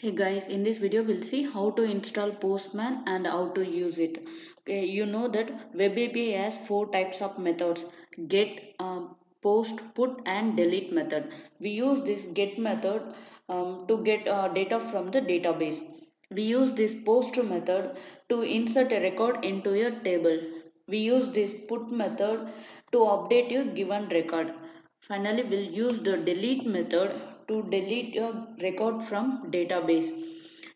Hey guys, in this video we'll see how to install Postman and how to use it. Okay, you know that Web API has four types of methods: get, post, put and delete method. We use this get method to get data from the database. We use this post method to insert a record into your table. We use this put method to update your given record. Finally, we'll use the delete method to delete your record from database.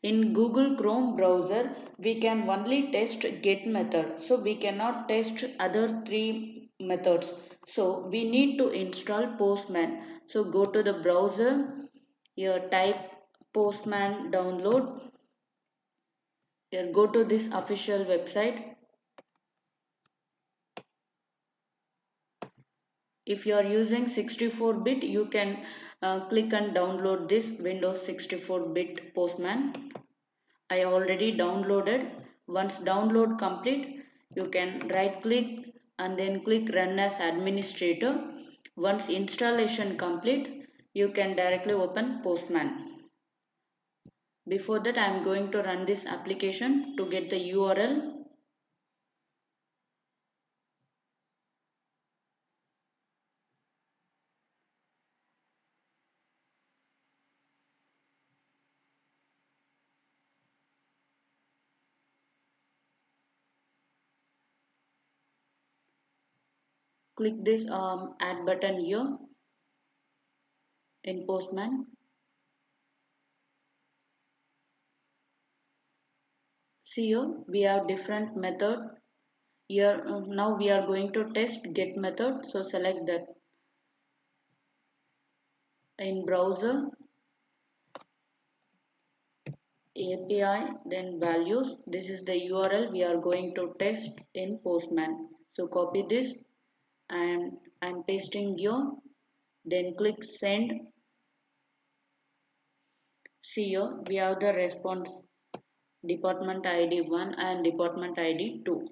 In Google Chrome browser, we can only test get method. So we cannot test other three methods. So we need to install Postman. So go to the browser, here type Postman download. Here go to this official website. If you are using 64-bit, you can click and download this Windows 64-bit Postman. I already downloaded. Once download complete, you can right click and then click run as administrator. Once installation complete, you can directly open Postman. Before that, I am going to run this application. To get the URL, click this add button here in Postman. See here, we have different method. Here now we are going to test get method. So select that in browser, API, then values. This is the URL we are going to test in Postman. So copy this and I'm pasting here. Then click send. See here we have the response department ID 1 and department ID 2.